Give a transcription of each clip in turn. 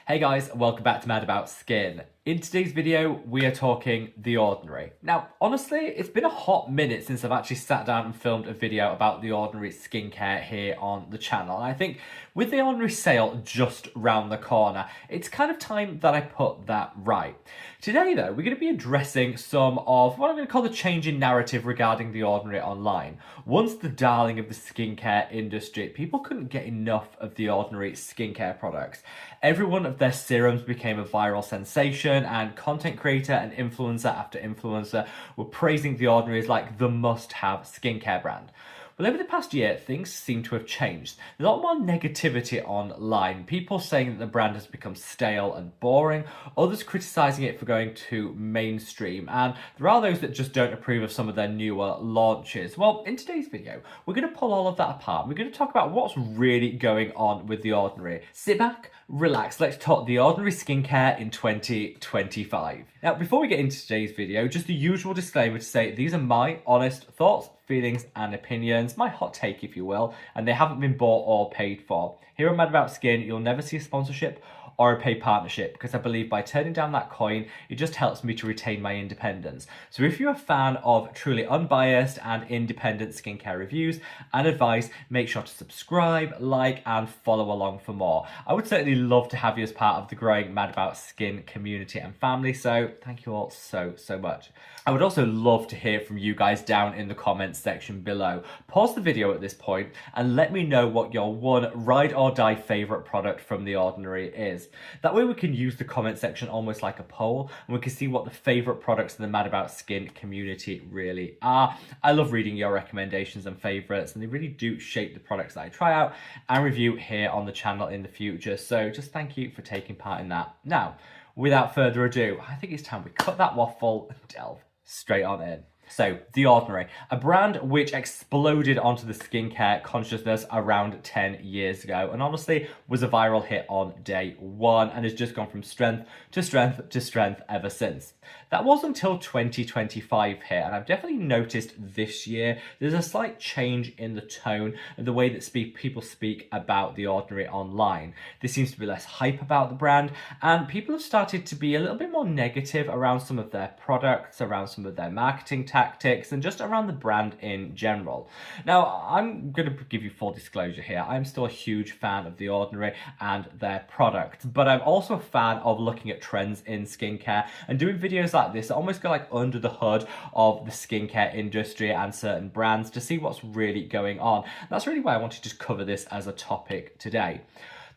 Hey guys, welcome back to Mad About Skin. In today's video, we are talking The Ordinary. Now, honestly, it's been a hot minute since I've actually sat down and filmed a video about The Ordinary skincare here on the channel. And I think with The Ordinary sale just round the corner, it's kind of time that I put that right. Today though, we're going to be addressing some of what I'm going to call the change in narrative regarding The Ordinary online. Once the darling of the skincare industry, people couldn't get enough of The Ordinary skincare products. Every one of their serums became a viral sensation, and content creator and influencer after influencer were praising The Ordinary as like the must-have skincare brand. Well, over the past year, things seem to have changed. There's a lot more negativity online. People saying that the brand has become stale and boring, others criticising it for going too mainstream, and there are those that just don't approve of some of their newer launches. Well, in today's video, we're going to pull all of that apart. We're going to talk about what's really going on with The Ordinary. Sit back, relax, let's talk The Ordinary skincare in 2025. Now, before we get into today's video, just the usual disclaimer to say these are my honest thoughts, feelings and opinions, my hot take if you will, and they haven't been bought or paid for. Here on Mad About Skin, you'll never see a sponsorship or a paid partnership, because I believe by turning down that coin, it just helps me to retain my independence. So if you're a fan of truly unbiased and independent skincare reviews and advice, make sure to subscribe, like, and follow along for more. I would certainly love to have you as part of the growing Mad About Skin community and family, so thank you all so much. I would also love to hear from you guys down in the comments section below. Pause the video at this point and let me know what your one ride or die favourite product from The Ordinary is. That way we can use the comment section almost like a poll, and we can see what the favourite products in the Mad About Skin community really are. I love reading your recommendations and favourites, and they really do shape the products that I try out and review here on the channel in the future. So just thank you for taking part in that. Now, without further ado, I think it's time we cut that waffle and delve straight on in. So, The Ordinary, a brand which exploded onto the skincare consciousness around 10 years ago, and honestly was a viral hit on day one and has just gone from strength to strength to strength ever since. That wasn't until 2025 here, and I've definitely noticed this year there's a slight change in the tone and the way that people speak about The Ordinary online. There seems to be less hype about the brand, and people have started to be a little bit more negative around some of their products, around some of their marketing tactics, and just around the brand in general. Now, I'm going to give you full disclosure here. I'm still a huge fan of The Ordinary and their products, but I'm also a fan of looking at trends in skincare and doing videos like this that almost go like under the hood of the skincare industry and certain brands to see what's really going on. That's really why I wanted to cover this as a topic today.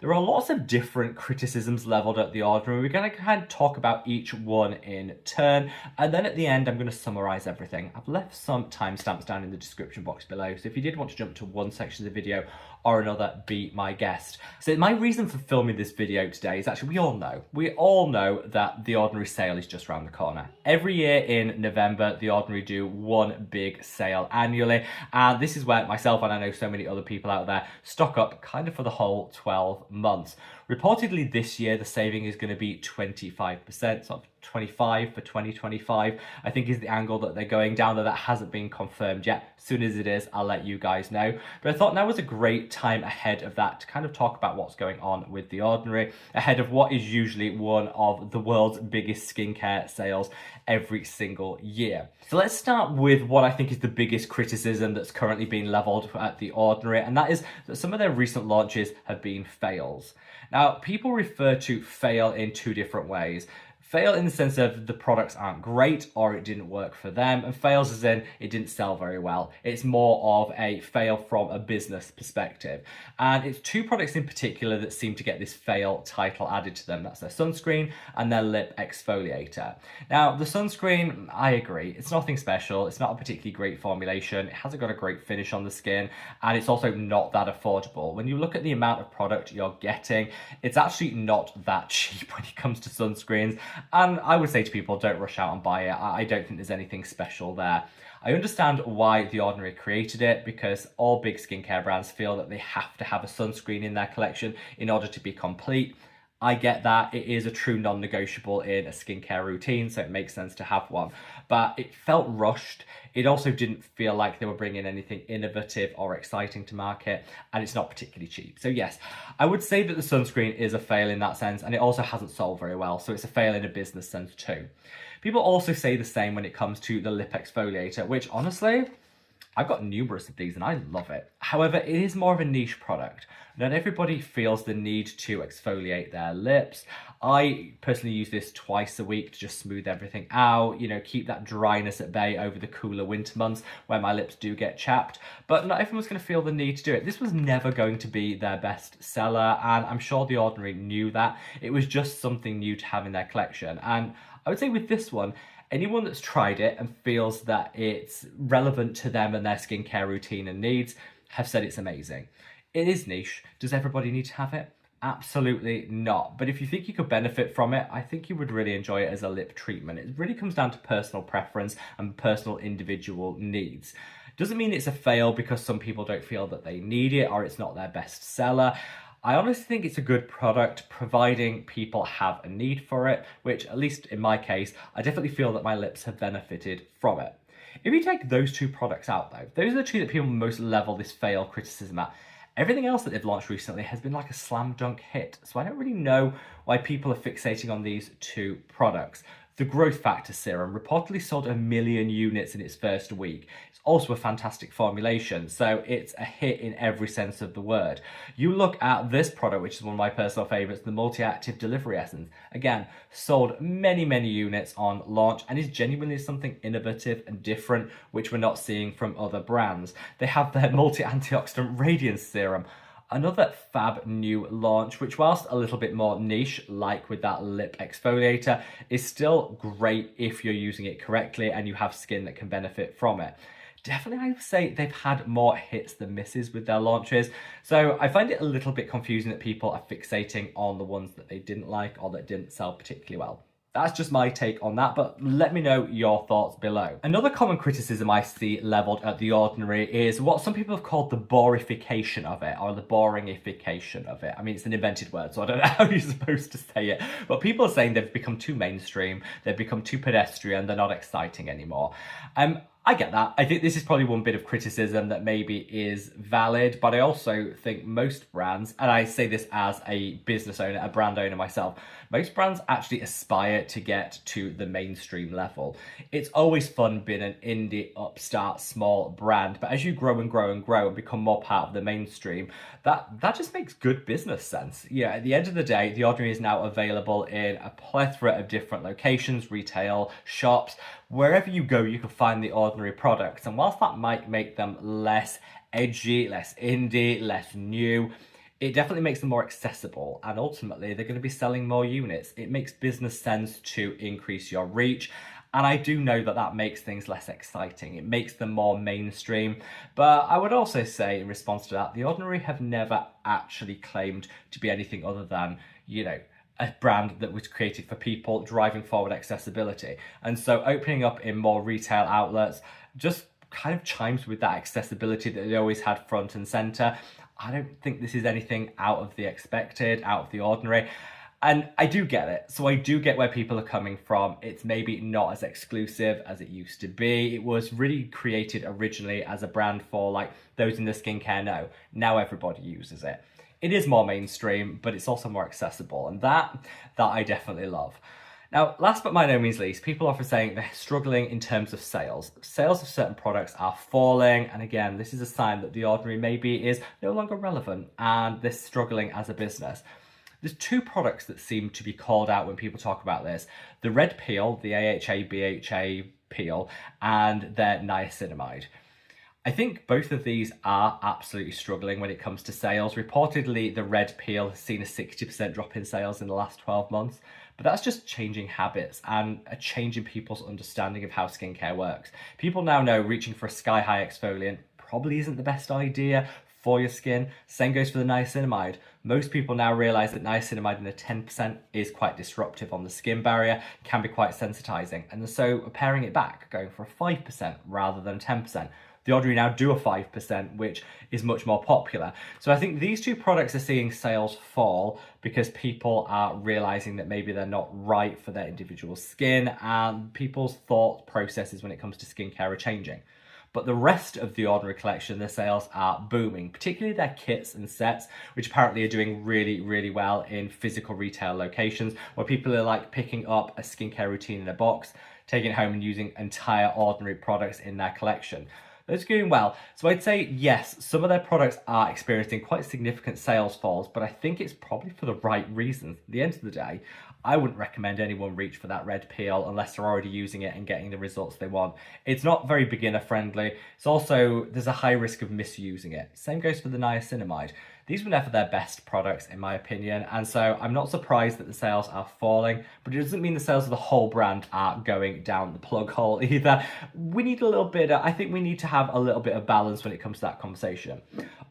There are lots of different criticisms leveled at The Ordinary. We're going to kind of talk about each one in turn, and then at the end I'm going to summarize everything. I've left some timestamps down in the description box below, so if you did want to jump to one section of the video or another, be my guest. So my reason for filming this video today is actually we all know that The Ordinary sale is just around the corner. Every year in November, The Ordinary do one big sale annually, and this is where myself and I know so many other people out there stock up kind of for the whole 12 months. Reportedly this year the saving is going to be 25%, sort of 25 for 2025 I think is the angle that they're going down, though that hasn't been confirmed yet. As soon as it is, I'll let you guys know. But I thought now was a great time ahead of that to kind of talk about what's going on with The Ordinary ahead of what is usually one of the world's biggest skincare sales every single year. So let's start with what I think is the biggest criticism that's currently being leveled at The Ordinary, and that is that some of their recent launches have been fails. Now, people refer to fail in two different ways. Fail in the sense of the products aren't great or it didn't work for them, and fails as in it didn't sell very well. It's more of a fail from a business perspective. And it's two products in particular that seem to get this fail title added to them. That's their sunscreen and their lip exfoliator. Now, the sunscreen, I agree, it's nothing special. It's not a particularly great formulation. It hasn't got a great finish on the skin, and it's also not that affordable. When you look at the amount of product you're getting, it's actually not that cheap when it comes to sunscreens. And I would say to people, don't rush out and buy it. I don't think there's anything special there. I understand why The Ordinary created it, because all big skincare brands feel that they have to have a sunscreen in their collection in order to be complete. I get that it is a true non-negotiable in a skincare routine, so it makes sense to have one. But it felt rushed. It also didn't feel like they were bringing anything innovative or exciting to market, and it's not particularly cheap. So yes, I would say that the sunscreen is a fail in that sense, and it also hasn't sold very well, so it's a fail in a business sense too. People also say the same when it comes to the lip exfoliator, which honestly, I've got numerous of these and I love it. However, it is more of a niche product. Not everybody feels the need to exfoliate their lips. I personally use this twice a week to just smooth everything out, keep that dryness at bay over the cooler winter months where my lips do get chapped. But not everyone's going to feel the need to do it. This was never going to be their best seller, and I'm sure The Ordinary knew that. It was just something new to have in their collection. And I would say with this one, anyone that's tried it and feels that it's relevant to them and their skincare routine and needs have said it's amazing. It is niche. Does everybody need to have it? Absolutely not. But if you think you could benefit from it, I think you would really enjoy it as a lip treatment. It really comes down to personal preference and personal individual needs. Doesn't mean it's a fail because some people don't feel that they need it or it's not their best seller. I honestly think it's a good product, providing people have a need for it, which, at least in my case, I definitely feel that my lips have benefited from it. If you take those two products out, though, those are the two that people most level this fail criticism at. Everything else that they've launched recently has been like a slam dunk hit, so I don't really know why people are fixating on these two products. The Growth Factor serum reportedly sold 1 million units in its first week. It's also a fantastic formulation, so it's a hit in every sense of the word. You look at this product, which is one of my personal favourites, the Multi-Active Delivery Essence. Again, sold many, many units on launch and is genuinely something innovative and different, which we're not seeing from other brands. They have their Multi-Antioxidant Radiance Serum, another fab new launch, which whilst a little bit more niche, like with that lip exfoliator, is still great if you're using it correctly and you have skin that can benefit from it. Definitely, I would say they've had more hits than misses with their launches. So I find it a little bit confusing that people are fixating on the ones that they didn't like or that didn't sell particularly well. That's just my take on that, but let me know your thoughts below. Another common criticism I see levelled at The Ordinary is what some people have called the borification of it, or the boringification of it. I mean, it's an invented word, so I don't know how you're supposed to say it, but people are saying they've become too mainstream, they've become too pedestrian, they're not exciting anymore. I get that. I think this is probably one bit of criticism that maybe is valid, but I also think most brands, and I say this as a business owner, a brand owner myself, most brands actually aspire to get to the mainstream level. It's always fun being an indie, upstart, small brand, but as you grow and grow and grow and become more part of the mainstream, that just makes good business sense. Yeah, at the end of the day, The Ordinary is now available in a plethora of different locations, retail, shops. Wherever you go, you can find The Ordinary products. And whilst that might make them less edgy, less indie, less new, it definitely makes them more accessible. And ultimately, they're going to be selling more units. It makes business sense to increase your reach. And I do know that that makes things less exciting. It makes them more mainstream. But I would also say, in response to that, The Ordinary have never actually claimed to be anything other than, a brand that was created for people, driving forward accessibility. And so opening up in more retail outlets just kind of chimes with that accessibility that they always had front and center. I don't think this is anything out of the expected, out of the ordinary. And I do get it. So I do get where people are coming from. It's maybe not as exclusive as it used to be. It was really created originally as a brand for like those in the skincare know. Now everybody uses it. It is more mainstream, but it's also more accessible, and that I definitely love. Now, last but by no means least, people are often saying they're struggling in terms of sales. Sales of certain products are falling, and again, this is a sign that The Ordinary maybe is no longer relevant and they're struggling as a business. There's two products that seem to be called out when people talk about this. The red peel, the AHA-BHA peel, and their niacinamide. I think both of these are absolutely struggling when it comes to sales. Reportedly, the red peel has seen a 60% drop in sales in the last 12 months, but that's just changing habits and a change in people's understanding of how skincare works. People now know reaching for a sky-high exfoliant probably isn't the best idea for your skin. Same goes for the niacinamide. Most people now realize that niacinamide in a 10% is quite disruptive on the skin barrier, can be quite sensitizing. And so paring it back, going for a 5% rather than 10%, The Ordinary now do a 5%, which is much more popular. So I think these two products are seeing sales fall because people are realizing that maybe they're not right for their individual skin, and people's thought processes when it comes to skincare are changing. But the rest of the Ordinary collection, the sales are booming, particularly their kits and sets, which apparently are doing really, really well in physical retail locations where people are like picking up a skincare routine in a box, taking it home and using entire Ordinary products in their collection. Those are doing well. So I'd say, yes, some of their products are experiencing quite significant sales falls, but I think it's probably for the right reasons. At the end of the day, I wouldn't recommend anyone reach for that red peel unless they're already using it and getting the results they want. It's not very beginner friendly. It's also, there's a high risk of misusing it. Same goes for the niacinamide. These were never their best products, in my opinion, and so I'm not surprised that the sales are falling, but it doesn't mean the sales of the whole brand are going down the plug hole either. We need a little bit, I think we need to have a little bit of balance when it comes to that conversation.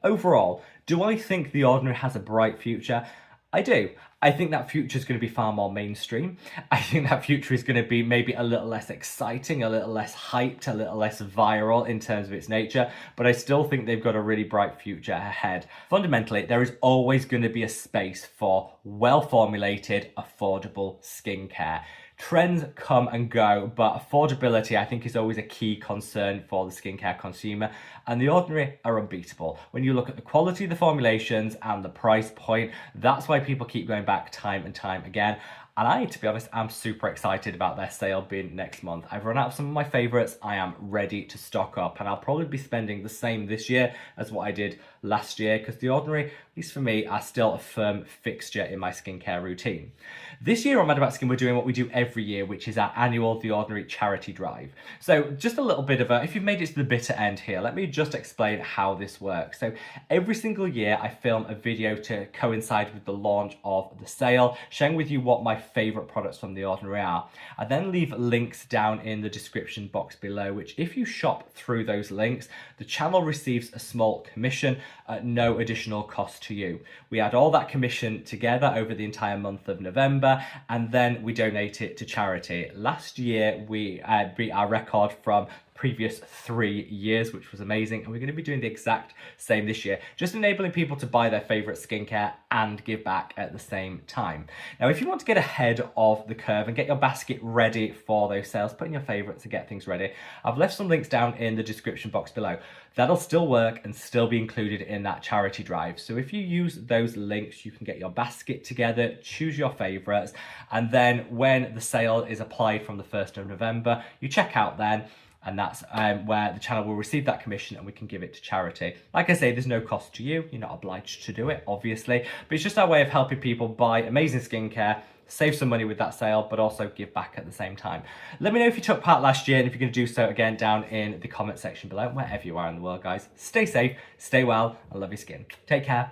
Overall, do I think The Ordinary has a bright future? I do. I think that future is going to be far more mainstream. I think that future is going to be maybe a little less exciting, a little less hyped, a little less viral in terms of its nature, but I still think they've got a really bright future ahead. Fundamentally, there is always going to be a space for well-formulated, affordable skincare. Trends come and go, but affordability, I think, is always a key concern for the skincare consumer, and The Ordinary are unbeatable. When you look at the quality of the formulations and the price point, that's why people keep going back time and time again. And I, to be honest, am super excited about their sale being next month. I've run out of some of my favourites. I am ready to stock up, and I'll probably be spending the same this year as what I did last year, because The Ordinary, at least for me, are still a firm fixture in my skincare routine. This year on Mad About Skin, we're doing what we do every year, which is our annual The Ordinary charity drive. So just a little bit of if you've made it to the bitter end here, let me just explain how this works. So every single year I film a video to coincide with the launch of the sale, sharing with you what my favourite products from The Ordinary are. I then leave links down in the description box below, which if you shop through those links, the channel receives a small commission at no additional cost to you. We add all that commission together over the entire month of November, and then we donate it to charity. Last year, we beat our record from previous 3 years, which was amazing, and we're going to be doing the exact same this year, just enabling people to buy their favourite skincare and give back at the same time. Now, if you want to get ahead of the curve and get your basket ready for those sales, put in your favourites to get things ready, I've left some links down in the description box below. That'll still work and still be included in that charity drive. So if you use those links, you can get your basket together, choose your favourites, and then when the sale is applied from the 1st of November, you check out then, and that's where the channel will receive that commission and we can give it to charity. Like I say, there's no cost to you. You're not obliged to do it, obviously, but it's just our way of helping people buy amazing skincare, save some money with that sale, but also give back at the same time. Let me know if you took part last year and if you're going to do so again down in the comment section below, wherever you are in the world, guys. Stay safe, stay well, and love your skin. Take care.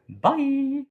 Bye.